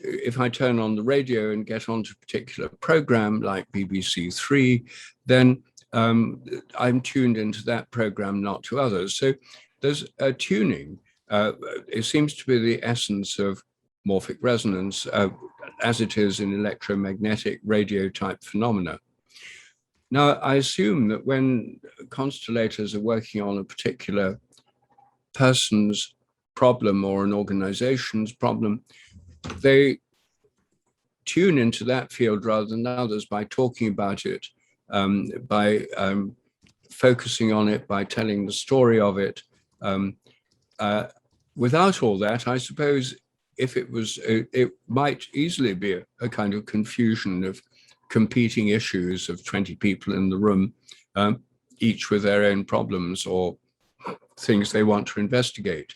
if I turn on the radio and get onto a particular program like BBC Three, then I'm tuned into that program, not to others. So there's a tuning. It seems to be the essence of morphic resonance, as it is in electromagnetic radio type phenomena. Now, I assume that when constellators are working on a particular person's problem or an organization's problem, they tune into that field rather than others by talking about it, by focusing on it, by telling the story of it. Without all that, I suppose if it was, it might easily be a kind of confusion of competing issues of 20 people in the room, each with their own problems or things they want to investigate.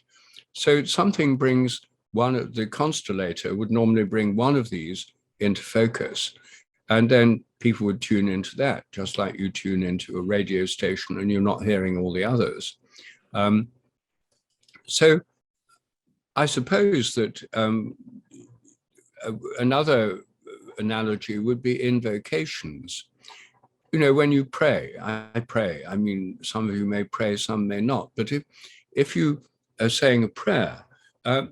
So something brings the constellator would normally bring one of these into focus, and then people would tune into that, just like you tune into a radio station and you're not hearing all the others. So I suppose that another analogy would be invocations. You know, when you pray, I pray. I mean, some of you may pray, some may not. But if you are saying a prayer,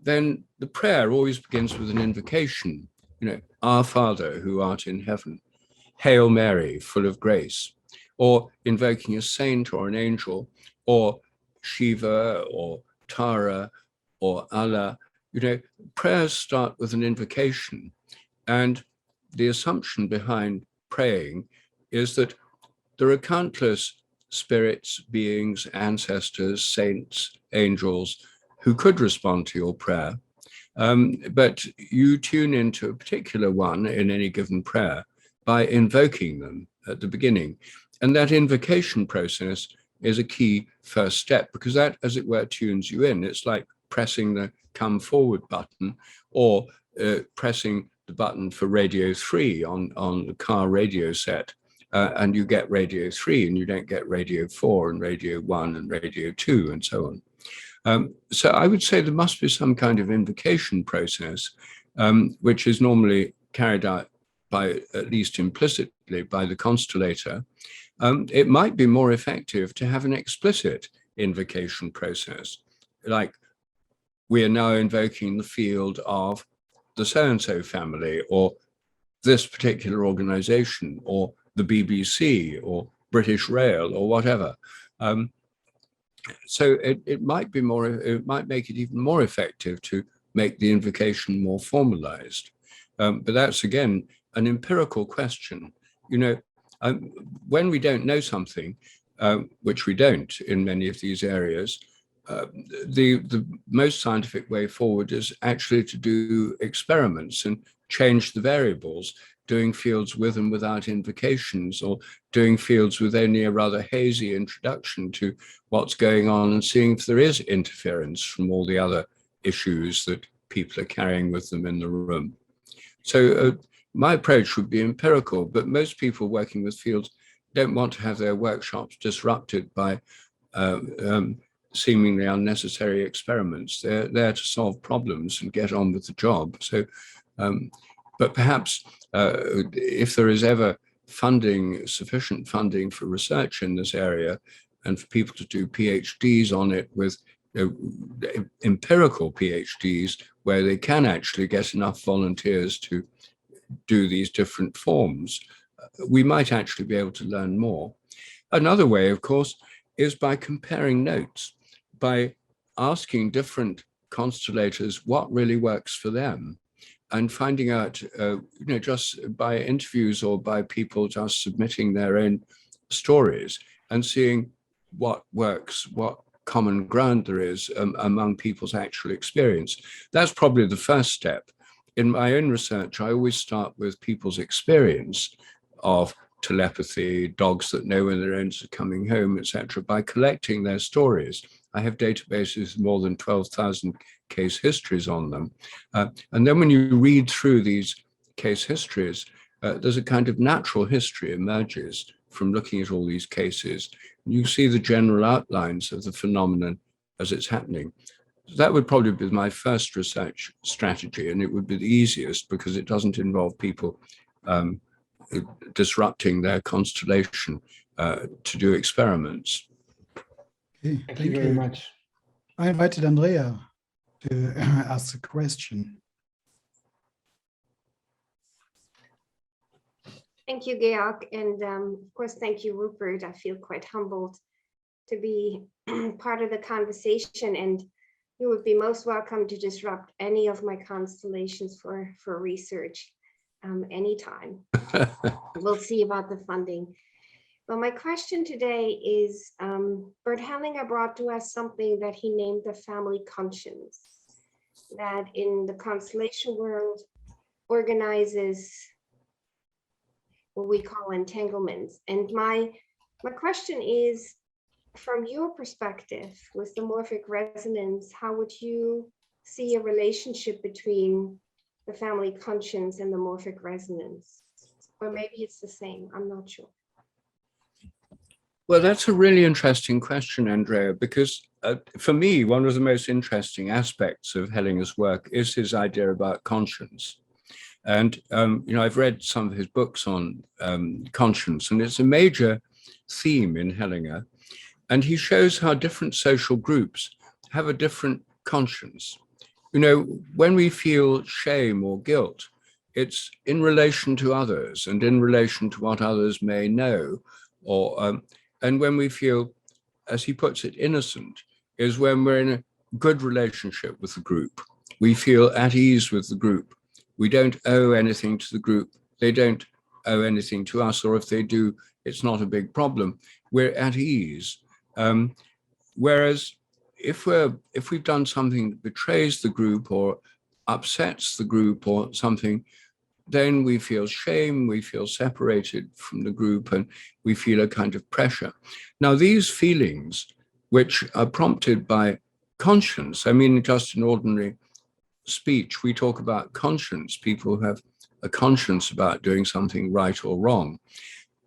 then the prayer always begins with an invocation. You know, Our Father who art in heaven, Hail Mary, full of grace, or invoking a saint or an angel, or Shiva or Tara or Allah. You know, prayers start with an invocation. And the assumption behind praying is that there are countless spirits, beings, ancestors, saints, angels who could respond to your prayer. But you tune into a particular one in any given prayer by invoking them at the beginning. And that invocation process is a key first step, because that, as it were, tunes you in. It's like pressing the come forward button, or pressing the button for radio 3 on the car radio set. And you get radio 3 and you don't get radio 4 and radio 1 and radio 2 and so on. So I would say there must be some kind of invocation process, which is normally carried out by, at least implicitly, by the constellator. It might be more effective to have an explicit invocation process, like we are now invoking the field of the so-and-so family, or this particular organization, or the BBC, or British Rail, or whatever. So it might make it even more effective to make the invocation more formalized. But that's, again, an empirical question. You know, when we don't know something, which we don't in many of these areas, the most scientific way forward is actually to do experiments and change the variables, doing fields with and without invocations, or doing fields with only a rather hazy introduction to what's going on, and seeing if there is interference from all the other issues that people are carrying with them in the room. So my approach would be empirical, but most people working with fields don't want to have their workshops disrupted by seemingly unnecessary experiments. They're there to solve problems and get on with the job. So, but perhaps if there is ever funding, sufficient funding for research in this area, and for people to do PhDs on it with empirical PhDs, where they can actually get enough volunteers to do these different forms, we might actually be able to learn more. Another way, of course, is by comparing notes, by asking different constellators what really works for them, and finding out, just by interviews or by people just submitting their own stories, and seeing what works, what common ground there is among people's actual experience. That's probably the first step. In my own research, I always start with people's experience of telepathy, dogs that know when their owners are coming home, etc., by collecting their stories. I have databases with more than 12,000 case histories on them. And then when you read through these case histories, there's a kind of natural history emerges from looking at all these cases. You see the general outlines of the phenomenon as it's happening. That would probably be my first research strategy, and it would be the easiest because it doesn't involve people disrupting their constellation to do experiments. Okay, Thank you very much. I invited Andrea to ask a question. Thank you, Georg, and of course, thank you, Rupert. I feel quite humbled to be part of the conversation, and you would be most welcome to disrupt any of my constellations for research anytime. We'll see about the funding. Well, my question today is, Bert Hellinger brought to us something that he named the family conscience, that in the constellation world organizes what we call entanglements. And my question is, from your perspective with the morphic resonance, how would you see a relationship between the family conscience and the morphic resonance. Or maybe it's the same, I'm not sure. Well, that's a really interesting question, Andrea, because for me, one of the most interesting aspects of Hellinger's work is his idea about conscience. And, I've read some of his books on conscience, and it's a major theme in Hellinger. And he shows how different social groups have a different conscience. When we feel shame or guilt, it's in relation to others and in relation to what others may know, or and when we feel, as he puts it, innocent, is when we're in a good relationship with the group. We feel at ease with the group. We don't owe anything to the group. They don't owe anything to us, or if they do, it's not a big problem. We're at ease. Whereas if we've done something that betrays the group or upsets the group or something, then we feel shame, we feel separated from the group, and we feel a kind of pressure. Now, these feelings, which are prompted by conscience, just in ordinary speech, we talk about conscience, people who have a conscience about doing something right or wrong,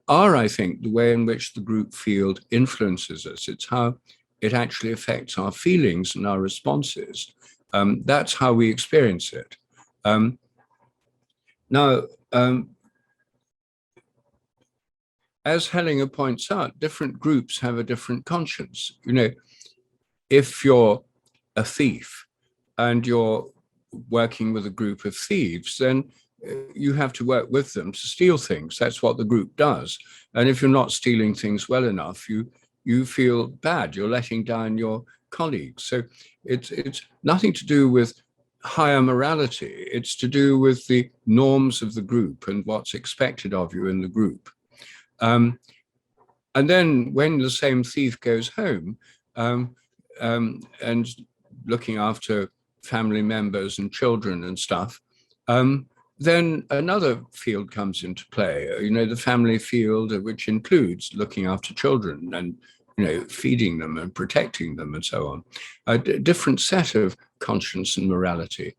are, I think, the way in which the group field influences us. It's how it actually affects our feelings and our responses. That's how we experience it. Now, as Hellinger points out, different groups have a different conscience. If you're a thief and you're working with a group of thieves, then you have to work with them to steal things. That's what the group does. And if you're not stealing things well enough, you feel bad. You're letting down your colleagues. So it's nothing to do with higher morality. It's to do with the norms of the group and what's expected of you in the group. And then when the same thief goes home and looking after family members and children and stuff, then another field comes into play, the family field, which includes looking after children and feeding them and protecting them and so on. A different set of conscience and morality.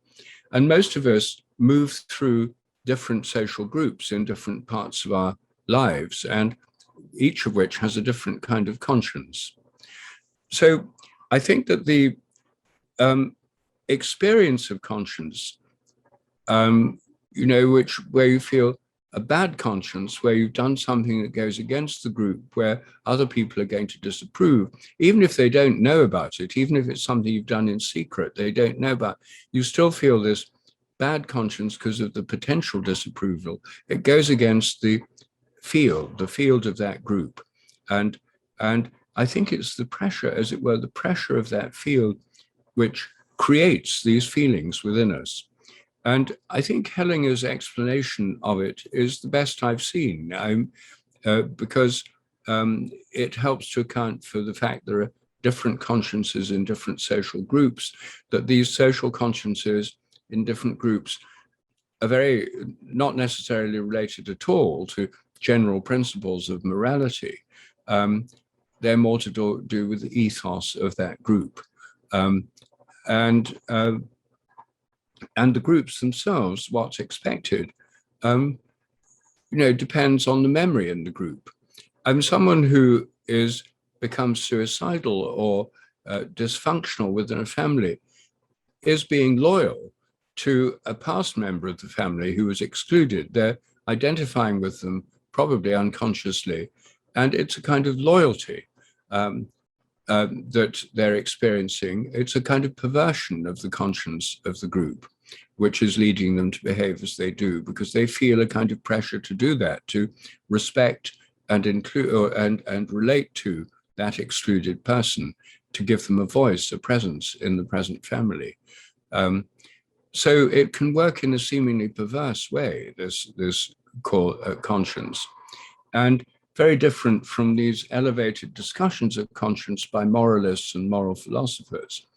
And most of us move through different social groups in different parts of our lives, and each of which has a different kind of conscience. So I think that the experience of conscience, where you feel a bad conscience, where you've done something that goes against the group, where other people are going to disapprove, even if they don't know about it, even if it's something you've done in secret, they don't know about, you still feel this bad conscience because of the potential disapproval. It goes against the field of that group. And I think it's the pressure, as it were, the pressure of that field, which creates these feelings within us. And I think Hellinger's explanation of it is the best I've seen, because it helps to account for the fact there are different consciences in different social groups, that these social consciences in different groups are not necessarily related at all to general principles of morality. They're more to do with the ethos of that group. And the groups themselves, what's expected, depends on the memory in the group. Someone who becomes suicidal or dysfunctional within a family is being loyal to a past member of the family who was excluded. They're identifying with them, probably unconsciously, and it's a kind of loyalty that they're experiencing. It's a kind of perversion of the conscience of the group, which is leading them to behave as they do, because they feel a kind of pressure to do that, to respect and include and relate to that excluded person, to give them a voice, a presence in the present family. So it can work in a seemingly perverse way, this conscience, and very different from these elevated discussions of conscience by moralists and moral philosophers.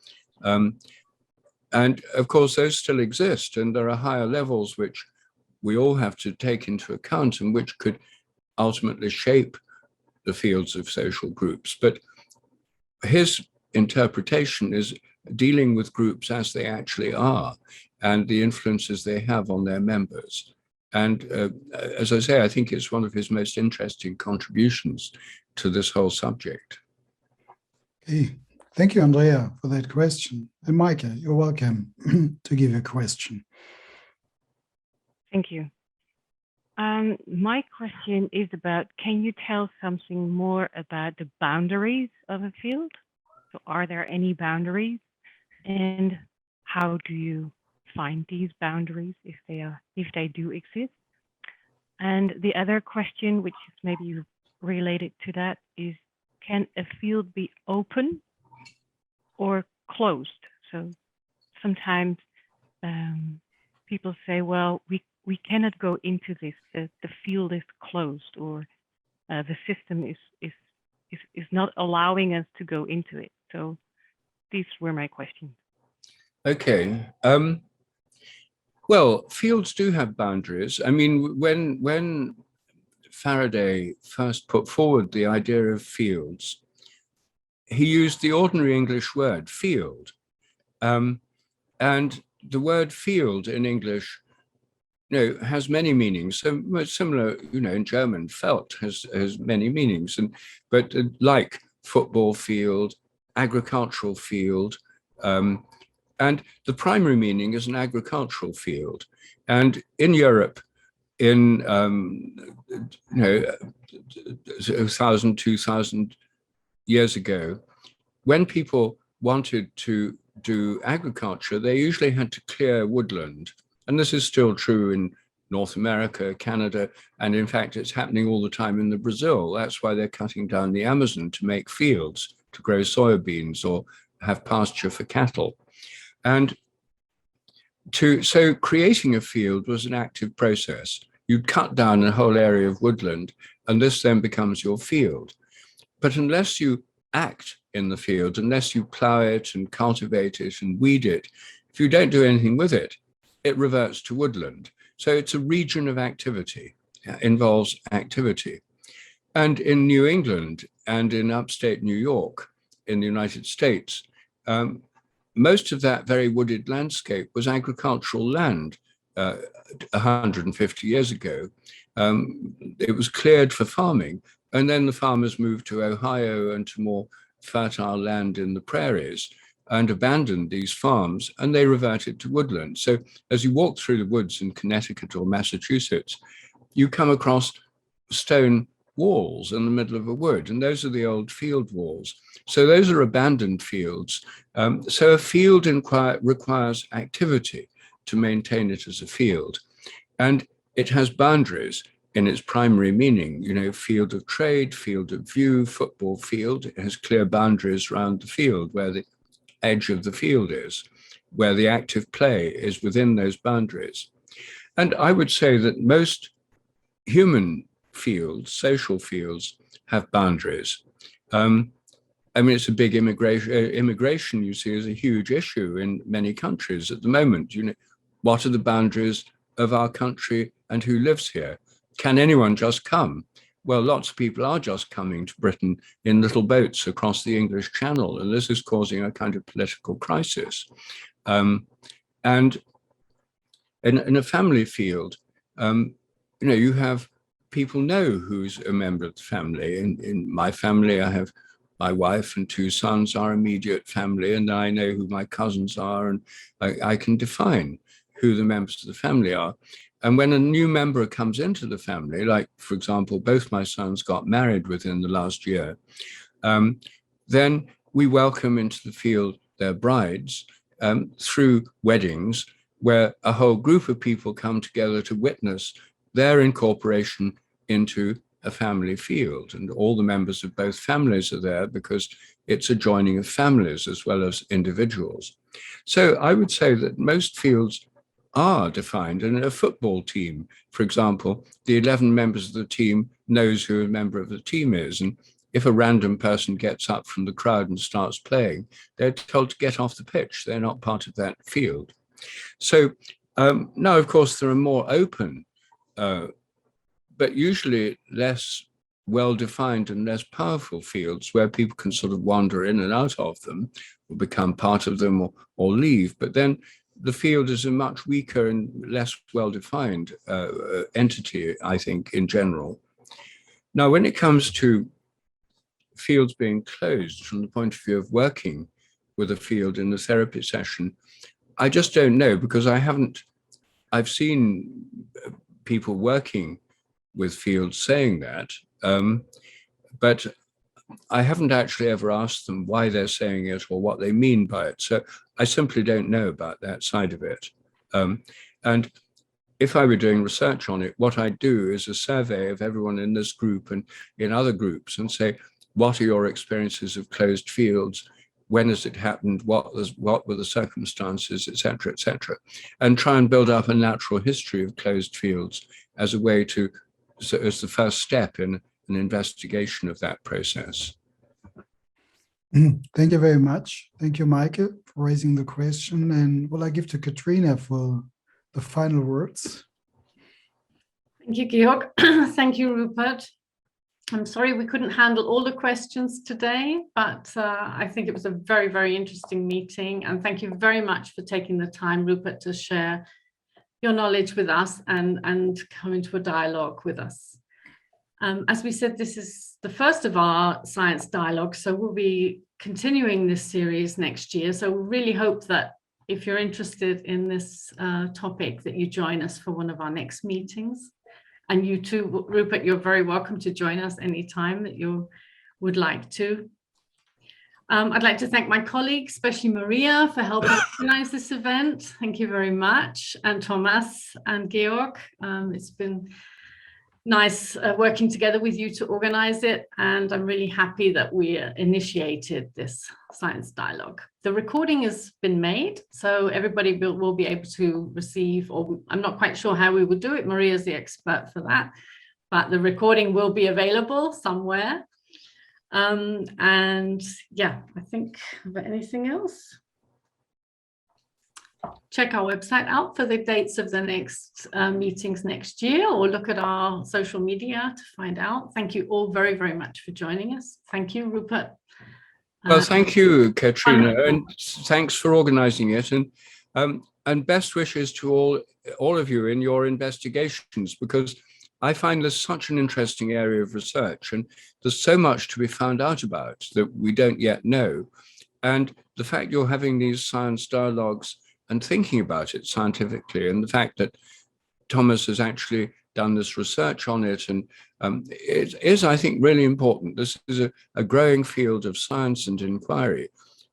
And of course, those still exist, and there are higher levels which we all have to take into account and which could ultimately shape the fields of social groups. But his interpretation is dealing with groups as they actually are and the influences they have on their members. And as I say, I think it's one of his most interesting contributions to this whole subject. Okay. Thank you, Andrea, for that question. And Maike, you're welcome to give a question. Thank you. My question is about, can you tell something more about the boundaries of a field? So are there any boundaries? And how do you find these boundaries if they do exist? And the other question, which is maybe related to that, is can a field be open or closed? So sometimes people say, well, we cannot go into this, the field is closed, or the system is not allowing us to go into it. So these were my questions. Okay. Well, fields do have boundaries. I mean, when Faraday first put forward the idea of fields, he used the ordinary English word field. And the word field in English, has many meanings. So similar, in German, Feld has many meanings. But like football field, agricultural field, and the primary meaning is an agricultural field. And in Europe, in 1,000, 2,000 years ago, when people wanted to do agriculture, they usually had to clear woodland. And this is still true in North America, Canada, and in fact, it's happening all the time in Brazil. That's why they're cutting down the Amazon to make fields, to grow soybeans or have pasture for cattle. And so creating a field was an active process. You'd cut down a whole area of woodland, and this then becomes your field. But unless you act in the field, unless you plow it and cultivate it and weed it, if you don't do anything with it, it reverts to woodland. So it's a region of activity, involves activity. And in New England and in upstate New York, in the United States, most of that very wooded landscape was agricultural land 150 years ago. It was cleared for farming, and then the farmers moved to Ohio and to more fertile land in the prairies and abandoned these farms, and they reverted to woodland. So as you walk through the woods in Connecticut or Massachusetts, you come across stone walls in the middle of a wood, and those are the old field walls. So those are abandoned fields. So a field requires activity to maintain it as a field. And it has boundaries in its primary meaning, field of trade, field of view, football field. It has clear boundaries around the field where the edge of the field is, where the active play is within those boundaries. And I would say that most human fields, social fields, have boundaries. It's a big immigration, you see, is a huge issue in many countries at the moment. What are the boundaries of our country and who lives here? Can anyone just come? Well, lots of people are just coming to Britain in little boats across the English Channel, and this is causing a kind of political crisis. And in a family field, you have people know who's a member of the family. In my family, I have my wife and 2 sons, our immediate family, and I know who my cousins are, and I can define who the members of the family are. And when a new member comes into the family, like, for example, both my sons got married within the last year, then we welcome into the field their brides through weddings, where a whole group of people come together to witness their incorporation into a family field. And all the members of both families are there because it's a joining of families as well as individuals. So I would say that most fields are defined. And in a football team, for example, the 11 members of the team knows who a member of the team is. And if a random person gets up from the crowd and starts playing, they're told to get off the pitch. They're not part of that field. So now, of course, there are more open, but usually less well-defined and less powerful fields where people can sort of wander in and out of them or become part of them or leave. But then the field is a much weaker and less well-defined entity, I think, in general. Now, when it comes to fields being closed from the point of view of working with a field in a therapy session, I just don't know, because I've seen people working with fields saying that, but I haven't actually ever asked them why they're saying it or what they mean by it. So I simply don't know about that side of it. And if I were doing research on it, what I'd do is a survey of everyone in this group and in other groups and say, what are your experiences of closed fields? When has it happened? What were the circumstances, et cetera, and try and build up a natural history of closed fields as a way to, as the first step in an investigation of that process. Thank you very much. Thank you, Michael, for raising the question. And will I give to Katrina for the final words? Thank you, Georg. Thank you, Rupert. I'm sorry we couldn't handle all the questions today, but I think it was a very, very interesting meeting. And thank you very much for taking the time, Rupert, to share your knowledge with us and come into a dialogue with us. As we said, this is the first of our science dialogue, so we'll be continuing this series next year. So we really hope that if you're interested in this topic, that you join us for one of our next meetings. And you too, Rupert, you're very welcome to join us anytime that you would like to. I'd like to thank my colleagues, especially Maria, for helping organize this event. Thank you very much. And Thomas and Georg. It's been nice working together with you to organize it. And I'm really happy that we initiated this science dialogue. The recording has been made, so everybody will be able to receive, or I'm not quite sure how we will do it. Maria's the expert for that, but the recording will be available somewhere. And yeah, I think, about anything else? Check our website out for the dates of the next meetings next year, or look at our social media to find out. Thank you all very, very much for joining us. Thank you, Rupert. Well, thank you, Katrina, and thanks for organizing it. And best wishes to all of you in your investigations, because I find this such an interesting area of research, and there's so much to be found out about that we don't yet know. And the fact you're having these science dialogues and thinking about it scientifically, and the fact that Thomas has actually done this research on it, and it is, I think, really important. This is a growing field of science and inquiry,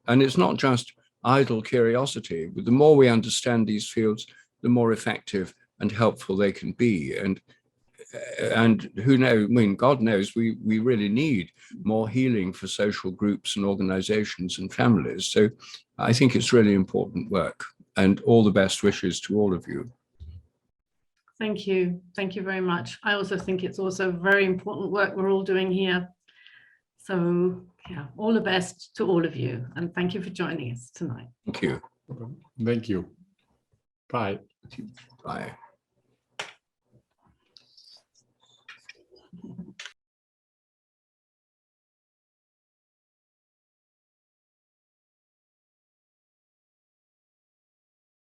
and it's not just idle curiosity. But the more we understand these fields, the more effective and helpful they can be. And who knows, I mean, God knows, we really need more healing for social groups and organizations and families. So I think it's really important work, and all the best wishes to all of you. Thank you. Thank you very much. I also think it's also very important work we're all doing here. So yeah, all the best to all of you. And thank you for joining us tonight. Thank you. Thank you. Bye. Bye.